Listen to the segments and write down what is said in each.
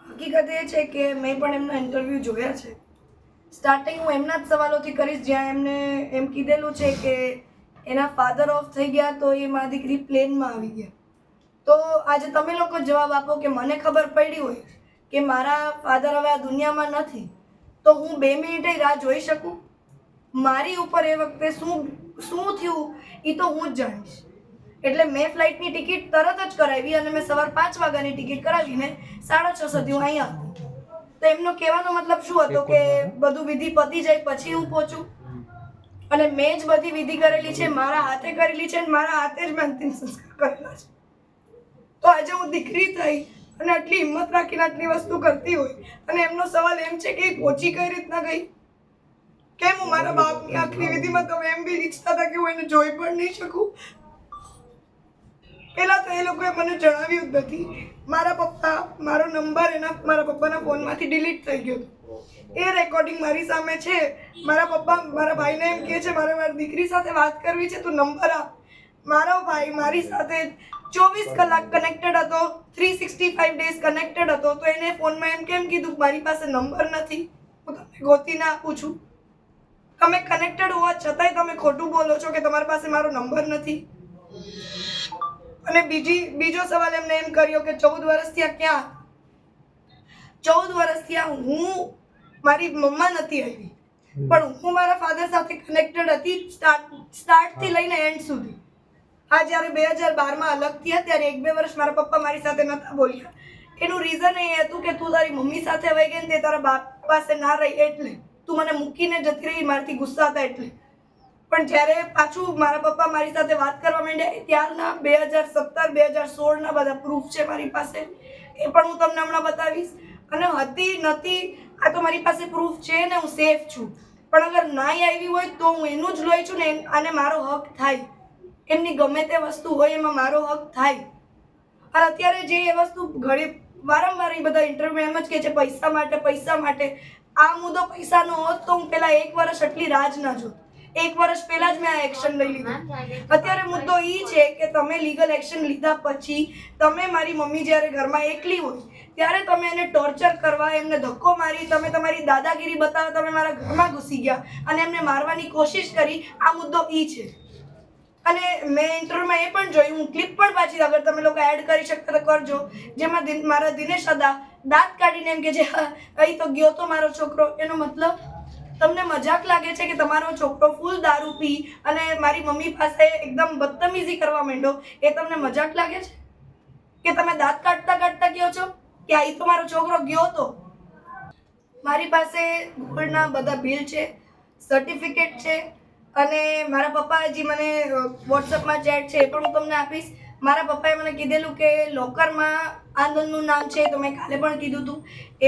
હકીકત એ છે કે મેં પણ એમના ઇન્ટરવ્યૂ જોયા છે. સ્ટાર્ટિંગ હું એમના જ સવાલોથી કરીશ જ્યાં એમને એમ કીધેલું છે કે એના ફાધર ઓફ થઈ ગયા તો એ મારી દીકરી પ્લેનમાં આવી ગયા. તો આજે તમે લોકો જવાબ આપો કે મને ખબર પડી હોય કે મારા ફાધર હવે આ દુનિયામાં નથી તો હું 2 મિનિટે રાહ જોઈ શકું? મારી ઉપર એ વખતે શું થયું એ તો હું જ જાણીશ. એટલે મેં ફ્લાઇટની ટિકિટ તરત જ કરાવી અને મેં સવાર 5 વાગ્યાની ટિકિટ કરાવીને 6:30 સુધી હું અહીંયા હતી. તો એમનો કહેવાનો મતલબ શું હતો કે બધું વિધિ પતી જાય પછી હું પહોંચું? અને મેં જ બધી વિધિ કરેલી છે, મારા હાથે કરેલી છે અને મારા હાથે જ મેં અંતિમ સંસ્કાર કરેલા છે. તો આજે હું દીકરી થઈ અને આટલી હિંમત રાખીને આટલી વસ્તુ કરતી હોય અને એમનો સવાલ એમ છે કે પહોંચી કઈ રીતના ગઈ? કેમ હું મારા બાપની આખરી વિધિમાં તમે એમ બી ઈચ્છતા હતા કે હું એને જોઈ પણ નહીં શકું? પહેલા તો એ લોકોએ મને જણાવ્યું જ નથી. મારા પપ્પા મારો નંબર મારા પપ્પાના ફોનમાંથી ડિલીટ થઈ ગયો હતો. એ રેકોર્ડિંગ મારી સામે છે. મારા પપ્પા મારા ભાઈને એમ કહે છે મારે મારી દીકરી સાથે વાત કરવી છે, તું નંબર આપ. મારો ભાઈ મારી સાથે 24 કલાક કનેક્ટેડ હતો, 365 ડેઝ કનેક્ટેડ હતો. તો એને ફોનમાં એમ કેમ કીધું મારી પાસે નંબર નથી, હું તમને ગોતીને આપું છું? તમે કનેક્ટેડ હોવા છતાંય તમે ખોટું બોલો છો કે તમારી પાસે મારો નંબર નથી. અને બીજો સવાલ એમને એમ કર્યો કે 14 વર્ષ થયા ક્યાં? 14 વર્ષ થયા હું મારી મમ્મા નથી આવી, પણ હું મારા ફાધર સાથે કનેક્ટેડ હતી સ્ટાર્ટથી લઈને એન્ડ સુધી. આ જ્યારે 2012માં અલગ થયા ત્યારે 1-2 વર્ષ મારા પપ્પા મારી સાથે નહોતા બોલ્યા. એનું રીઝન એ હતું કે તું તારી મમ્મી સાથે વહી ગઈ ને તે તારા બાપ પાસે ના રહી એટલે તું મને મૂકીને જતી રહી, મારાથી ગુસ્સા હતા એટલે. પણ જ્યારે પાછું મારા પપ્પા મારી સાથે વાત કરવા માંડ્યા ત્યારના 2017-2016ના બધા પ્રૂફ છે મારી પાસે, એ પણ હું તમને હમણાં બતાવીશ. અને હતી નથી આ તો મારી પાસે પ્રૂફ છે ને હું સેફ છું. પણ અગર નાઈ આવી હોય તો હું એનું જ લોહી છું ને, અને મારો હક થાય. એમની ગમે તે વસ્તુ હોય એમાં મારો હક થાય. અને અત્યારે જે એ વસ્તુ ઘણી વારંવાર એ બધા ઇન્ટરવ્યુ એમ જ કહે છે પૈસા માટે. આ મુદ્દો પૈસાનો હોત તો હું પેલા 1 વર્ષ આટલી રાજ ના જોત. 1 વર્ષ પહેલા જ મેં આ એક્શન લઈ લીધું. અત્યારે મુદ્દો એ છે કે તમે લીગલ એક્શન લીધા પછી તમે મારી મમ્મી જ્યારે ઘરમાં એકલી હોય ત્યારે તમે એને ટોર્ચર કરવા, એમને ધક્કો મારી, તમે તમારી દાદાગીરી બતાવવા તમે મારા ઘરમાં ઘૂસી ગયા અને એમને મારવાની કોશિશ કરી. આ મુદ્દો એ છે. અને મેં ઇન્ટરવ્યુમાં એ પણ જોયું, હું ક્લિપ પણ પાછી અગર તમે લોકો એડ કરી શકતા તો કરજો, જેમાં મારા દિનેશ અદા દાંત કાઢીને એમ કે છે અહીં તો ગયો તો મારો છોકરો. એનો મતલબ તમને મજાક લાગે છે કે તમારો છોકરો ફૂલ દારૂ પી અને મારી મમ્મી પાસે એકદમ બદતમીઝી કરવા માંડ્યો, એ તમને મજાક લાગે છે? કે તમે દાંત કાઢતા કહો છો કે અહીં તો મારો છોકરો ગયો તો? મારી પાસે ગોલ્ડના બધા બિલ છે, સર્ટિફિકેટ છે, અને મારા પપ્પા હજી મને વોટ્સઅપમાં ચેટ છે એ પણ હું તમને આપીશ. મારા પપ્પાએ મને કીધેલું કે લોકરમાં આનંદનું નામ છે, તો મેં કાલે પણ કીધું હતું.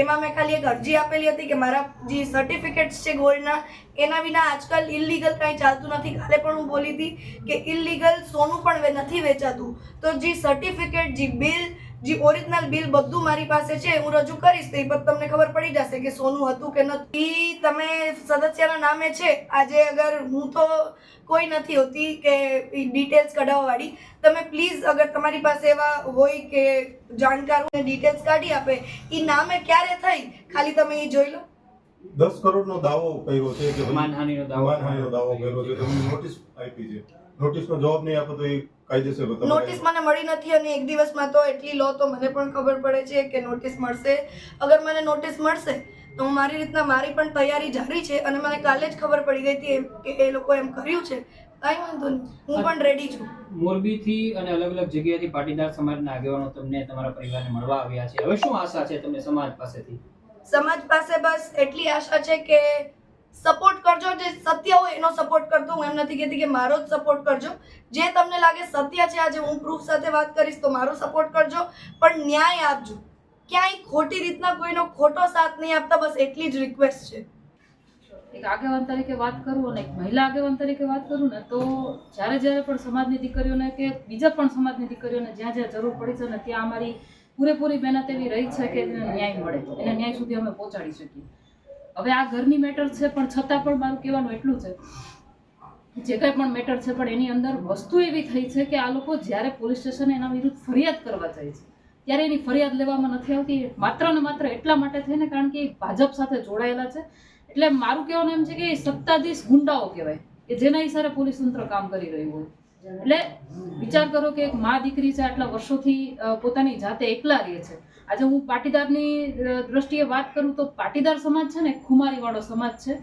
એમાં મેં ખાલી એક અરજી આપેલી હતી કે મારા જે સર્ટિફિકેટ્સ છે ગોલ્ડના એના વિના આજકાલ ઇલીગલ કાંઈ ચાલતું નથી. કાલે પણ હું બોલી હતી કે ઇલીગલ સોનું પણ નથી વેચાતું. તો જે સર્ટિફિકેટ, જે બિલ, જે ઓરિજિનલ બિલ બધું મારી પાસે છે, હું રજૂ કરીશ તો એ પછી તમને ખબર પડી જશે કે સોનું હતું કે નથી. તમે સદસ્યના નામે છે. આજે અગર હું તો કોઈ નથી હોતી કે ડિટેલ્સ કઢાવવાવાળી, તમે પ્લીઝ અગર તમારી પાસે એવા હોય કે જાણકાર ડિટેલ્સ કાઢી આપે, એ નામે ક્યારે થઈ ખાલી તમે એ જોઈ લો. 10 કરોડનો દાવો કર્યો છે કે માનહાનિનો દાવો કર્યો છે. તમે નોટિસ આપી છે, નોટિસનો જવાબ નહીં આપો તો એ કાયદેસર હતો. નોટિસ મને મળી નથી અને 1 દિવસમાં તો એટલી લો તો મને પણ ખબર પડે છે કે નોટિસ મળશે. અગર મને નોટિસ મળશે તો હું મારી રીતના મારી પણ તૈયારી જારી છે. અને મને કાલે જ ખબર પડી ગઈ હતી કે એ લોકો એમ કર્યું છે. કાંઈ વાંધો નહીં, હું પણ રેડી છું. મોરબીથી અને અલગ અલગ જગ્યાએથી પાટીદાર સમાજના આગેવાનો તમને તમારા પરિવારને મળવા આવ્યા છે. હવે શું આશા છે તમને સમાજ પાસેથી? સમાજ પાસે બસ એટલી આશા છે કે સપોર્ટ કરજો. જે સત્ય હોય એનો સપોર્ટ કરજો. હું એમ નથી કહેતી કે મારો જ સપોર્ટ કરજો. જે તમને લાગે સત્ય છે, આજે હું પ્રૂફ સાથે વાત કરીશ તો મારો સપોર્ટ કરજો, પણ ન્યાય આપજો. ક્યાંય ખોટી રીતના કોઈનો ખોટો સાથ નહીં આપતા. બસ એટલી જ રિક્વેસ્ટ છે. એક આગેવાન તરીકે વાત કરું અને એક મહિલા આગેવાન તરીકે વાત કરું ને, તો જ્યારે પણ સમાજની દીકરીઓને કે બીજા પણ સમાજની દીકરીઓને જ્યાં જરૂર પડી છે ને ત્યાં અમારી પૂરેપૂરી મહેનત એવી રહી છે કે એને ન્યાય મળે, એને ન્યાય સુધી અમે પહોંચાડી શકીએ. હવે આ ઘરની મેટર છે, પણ છતાં પણ મારું કહેવાનું એટલું છે, જે કંઈ પણ મેટર છે પણ એની અંદર વસ્તુ એવી થઈ છે કે આ લોકો જ્યારે પોલીસ સ્ટેશને એના વિરુદ્ધ ફરિયાદ કરવા જાય છે ત્યારે એની ફરિયાદ લેવામાં નથી આવતી. માત્ર ને માત્ર એટલા માટે થઈને કારણ કે એ ભાજપ સાથે જોડાયેલા છે. એટલે મારું કહેવાનું એમ છે કે એ સત્તાધીશ ગુંડાઓ કહેવાય કે જેના હિસાબે પોલીસ તંત્ર કામ કરી રહ્યું હોય. એટલે વિચાર કરો કે એક મા દીકરી છે, આટલા વર્ષોથી પોતાની જાતે એકલા રહે છે. આજે હું પાટીદારની દ્રષ્ટિએ વાત કરું તો પાટીદાર સમાજ છે ને ખુમારી વાળો સમાજ છે.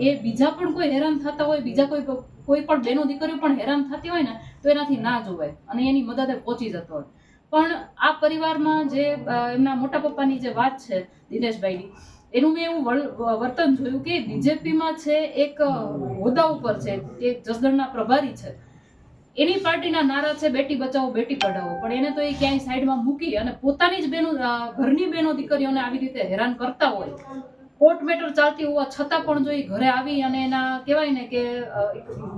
એ બીજા પણ કોઈ હેરાન થતા હોય, બીજા કોઈ પણ બેનો દીકરીઓ પણ હેરાન થતી હોય ને તો એનાથી ના જોવાય અને એની મદદે પહોંચી જતો હોય. પણ આ પરિવારમાં જે એમના મોટા પપ્પાની જે વાત છે દિનેશભાઈની, એનું મેં એવું વર્તન જોયું કે બીજેપીમાં છે એક હોદ્દા ઉપર છે, એક જસદણના પ્રભારી છે, એની પાર્ટીના નારા છે બેટી બચાવો બેટી પઢાવો, પણ એને તો એ ક્યાંય સાઈડમાં મૂકી અને પોતાની જ બેનો, ઘરની બેનો દીકરીઓને આવી રીતે હેરાન કરતા હોય. કોર્ટ મેટર ચાલતી હોવા છતાં પણ જો એ ઘરે આવી અને એના કહેવાય ને કે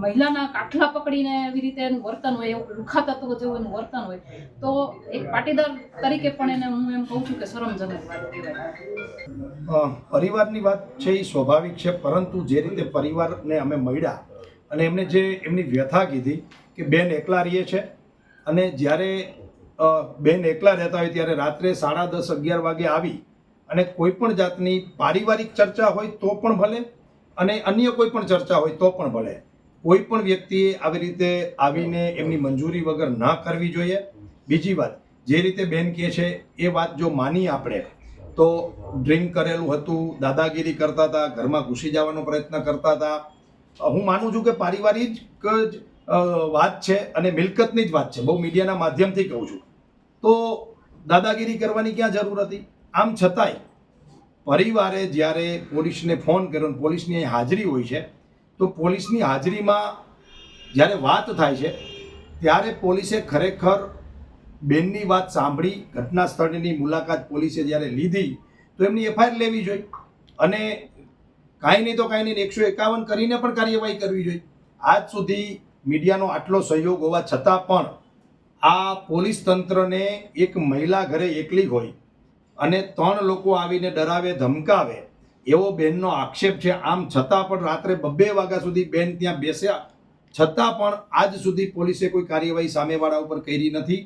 મહિલાના કાઠલા પકડીને એવી રીતે એનું વર્તન હોય, એવું લુખા તત્વો જેવું એનું વર્તન હોય, તો એક પાટીદાર તરીકે પણ એને હું એમ કહું છું કે શરમજનક વાત કહેવાય. પરિવારની વાત છે એ સ્વાભાવિક છે, પરંતુ જે રીતે પરિવારને અમે મળ્યા અને એમને જે એમની વ્યથા કીધી કે બેન એકલા રહીએ છે અને જ્યારે બેન એકલા રહેતા હોય ત્યારે રાત્રે 10:30 11 વાગે આવી અને કોઈ પણ જાતની પારિવારિક ચર્ચા હોય તો પણ ભલે અને અન્ય કોઈ પણ ચર્ચા હોય તો પણ ભલે, કોઈ પણ વ્યક્તિએ આવી રીતે આવીને એમની મંજૂરી વગર ન કરવી જોઈએ. બીજી વાત, જે રીતે બેન કહે છે એ વાત જો માની આપણે તો ડ્રિંક કરેલું હતું, દાદાગીરી કરતા હતા, ઘરમાં ઘૂસી જવાનો પ્રયત્ન કરતા હતા. હું માનું છું કે પારિવારિક જ વાત છે અને મિલકતની જ વાત છે. બહુ મીડિયાના માધ્યમથી કહું છું તો દાદાગીરી કરવાની ક્યાં જરૂર હતી? આમ છતાંય પરિવારે જ્યારે પોલીસને ફોન કર્યો, પોલીસની હાજરી હોય છે, તો પોલીસની હાજરીમાં જ્યારે વાત થાય છે ત્યારે પોલીસે ખરેખર બેનની વાત સાંભળી, ઘટના સ્થળની મુલાકાત પોલીસે જ્યારે લીધી તો એમની એફઆઈઆર લેવી જોઈએ અને કાંઈ નહીં તો કાંઈ નહીં 151 કરીને પણ કાર્યવાહી કરવી જોઈએ. આજ સુધી મીડિયાનો આટલો સહયોગ હોવા છતાં પણ આ પોલીસ તંત્રને એક મહિલા ઘરે એકલી હોય અને 3 લોકો આવીને ડરાવે ધમકાવે એવો બેનનો આક્ષેપ છે. આમ છતાં પણ રાત્રે 2 વાગ્યા સુધી બેન ત્યાં બેસ્યા છતાં પણ આજ સુધી પોલીસે કોઈ કાર્યવાહી સામેવાળા ઉપર કરી નથી.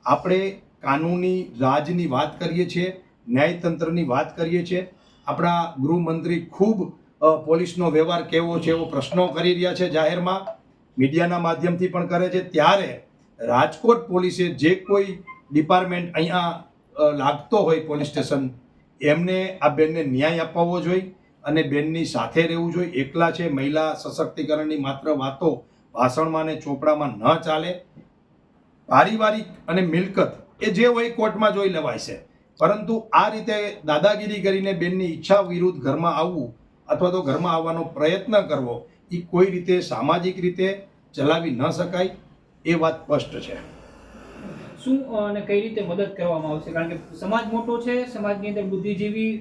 આપણે કાનૂની રાજની વાત કરીએ છીએ, ન્યાયતંત્રની વાત કરીએ છીએ. આપણા ગૃહમંત્રી ખૂબ પોલીસનો વ્યવહાર કેવો છે એવો પ્રશ્નો કરી રહ્યા છે, જાહેરમાં મીડિયાના માધ્યમથી પણ કરે છે. ત્યારે રાજકોટ પોલીસે જે કોઈ ડિપાર્ટમેન્ટ અહીંયા લાગતો હોય પોલીસ સ્ટેશન, એમને આ બેનને ન્યાય અપાવવો જોઈએ અને બેનની સાથે રહેવું જોઈએ. એકલા છે, મહિલા સશક્તિકરણની માત્ર વાતો ભાષણમાં અને ચોપડામાં ન ચાલે. પારિવારિક અને મિલકત એ જે હોય કોર્ટમાં જોઈ લેવાય છે, પરંતુ આ રીતે દાદાગીરી કરીને બેનની ઈચ્છા વિરુદ્ધ ઘરમાં આવવું અથવા તો ઘરમાં આવવાનો પ્રયત્ન કરવો એ કોઈ રીતે સામાજિક રીતે ચલાવી ન શકાય. એ વાત સ્પષ્ટ છે. શું અને કઈ રીતે મદદ કરવામાં આવશે? કારણ કે સમાજ મોટો છે, સમાજની અંદર બુદ્ધિજીવી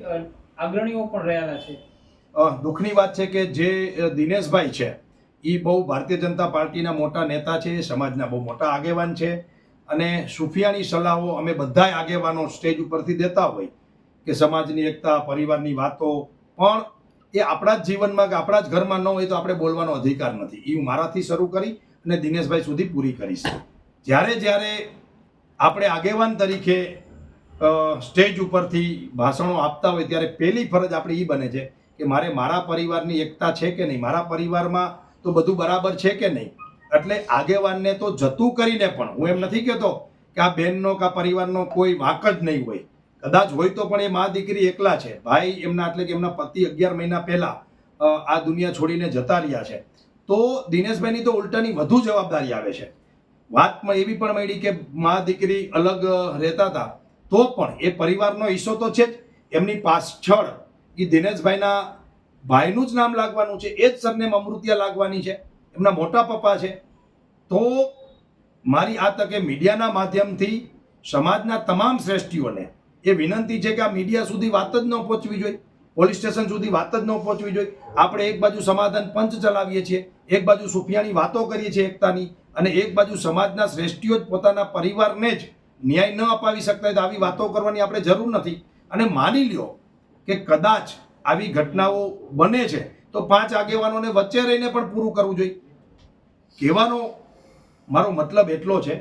અગ્રણીઓ પણ રહેલા છે. દુઃખની વાત છે કે જે દિનેશભાઈ છે એ બહુ ભારતીય જનતા પાર્ટીના મોટા નેતા છે, સમાજના બહુ મોટા આગેવાન છે અને સુફિયાની સલાહો અમે બધાય આગેવાનો સ્ટેજ ઉપરથી દેતા હોય કે સમાજની એકતા, પરિવારની વાતો, પણ એ આપણા જ જીવનમાં કે આપણા જ ઘરમાં ન હોય તો આપણે બોલવાનો અધિકાર નથી. એ હું મારાથી શરૂ કરી અને દિનેશભાઈ સુધી પૂરી કરીશ. જ્યારે આપણે આગેવાન તરીકે સ્ટેજ ઉપરથી ભાષણો આપતા હોય ત્યારે પહેલી ફરજ આપણી એ બને છે કે મારે મારા પરિવારની એકતા છે કે નહીં, મારા પરિવારમાં તો બધું બરાબર છે કે નહીં. એટલે આગેવાનને તો જતું કરીને પણ હું એમ નથી કહેતો કે આ બહેનનો કે આ પરિવારનો કોઈ વાંક જ નહીં હોય, કદાચ હોય તો પણ એ મા દીકરી એકલા છે. ભાઈ એમના એટલે કે એમના પતિ 11 મહિના પહેલા આ દુનિયા છોડીને જતા રહ્યા છે, તો દિનેશભાઈની તો ઉલટાની વધુ જવાબદારી આવે છે. વાતમાં એવી પણ મળી કે મા દીકરી અલગ રહેતા હતા તો પણ એ પરિવારનો હિસ્સો તો છે જ. એમની પાછળ એ દિનેશભાઈના ભાઈનું જ નામ લાગવાનું છે, એ જ સરનેમ અમૃતિયા લાગવાની છે, એમના મોટા પપ્પા છે. તો મારી આ તકે મીડિયાના માધ્યમથી સમાજના તમામ શ્રેષ્ઠીઓને એ વિનંતી છે કે આ મીડિયા સુધી વાત જ ન પહોંચવી જોઈએ, પોલીસ સ્ટેશન સુધી વાત જ ન પહોંચવી જોઈએ. આપણે એક બાજુ સમાધાન પંચ ચલાવીએ છીએ, એક બાજુ સુફિયાની વાતો કરીએ છીએ એકતાની, અને એક બાજુ સમાજના શ્રેષ્ઠીઓ જ પોતાના પરિવારને જ ન્યાય ન અપાવી શકતા તો આવી વાતો કરવાની આપણે જરૂર નથી. અને માની લ્યો કે કદાચ આવી ઘટનાઓ બને છે તો 5 આગેવાનોને વચ્ચે રહીને પણ પૂરું કરવું જોઈએ. કહેવાનો મારો મતલબ એટલો છે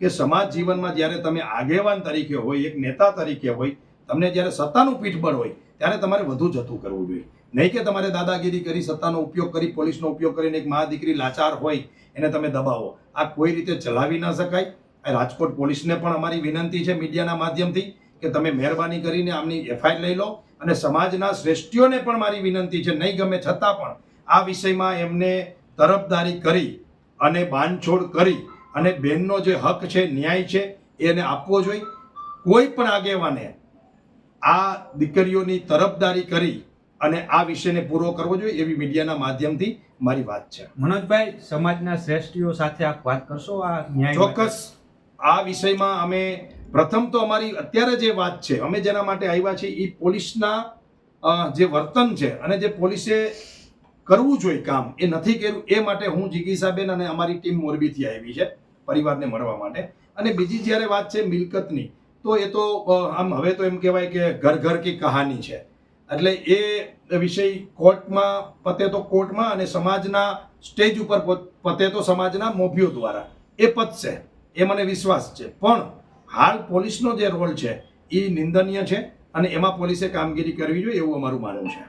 કે સમાજ જીવનમાં જ્યારે તમે આગેવાન તરીકે હોય, એક નેતા તરીકે હોય, તમને જ્યારે સત્તાનું પીઠબળ હોય ત્યારે તમારે વધુ જતું કરવું જોઈએ. નહીં કે તમારે દાદાગીરી કરી, સત્તાનો ઉપયોગ કરી, પોલીસનો ઉપયોગ કરીને એક મા દીકરી લાચાર હોય એને તમે દબાવો. આ કોઈ રીતે ચલાવી ન શકાય. આ રાજકોટ પોલીસને પણ અમારી વિનંતી છે મીડિયાના માધ્યમથી કે તમે મહેરબાની કરીને આમની એફઆઈઆર લઈ લો. અને સમાજના શ્રેષ્ઠીઓને પણ મારી વિનંતી છે, નહીં ગમે છતાં પણ આ વિષયમાં એમને તરફદારી કરી અને બાંધછોડ કરી અને બહેનનો જે હક છે, ન્યાય છે એને આપવો જોઈએ. કોઈ પણ આગેવાને આ દીકરીઓની તરફદારી કરી અને આ વિષયને પૂરો કરવો જોઈએ એવી મીડિયાના માધ્યમથી મારી વાત છે. મનોજભાઈ, સમાજના શ્રેષ્ઠીઓ સાથે આપ વાત કરશો આ ન્યાય? ચોક્કસ. આ વિષયમાં અમે પ્રથમ તો અમારી અત્યારે જે વાત છે, અમે જેના માટે આવ્યા છીએ એ પોલીસના જે વર્તન છે અને જે પોલીસે કરવું જોઈએ કામ એ નથી કર્યું, એ માટે હું જિગીસાબેન અને અમારી ટીમ મોરબીથી આવી છે પરિવારને મળવા માટે. અને બીજી જ્યારે વાત છે મિલકતની, તો એ તો આમ હવે તો એમ કહેવાય કે ઘર ઘર કી કહાની છે. એટલે એ વિષય કોર્ટમાં પતે તો કોર્ટમાં અને સમાજના સ્ટેજ ઉપર પતે તો સમાજના મોભીઓ દ્વારા એ પતશે, એ મને વિશ્વાસ છે. પણ હાલ પોલીસનો જે રોલ છે એ નિંદનીય છે અને એમાં પોલીસે કામગીરી કરવી જોઈએ એવું અમારું માનવું છે.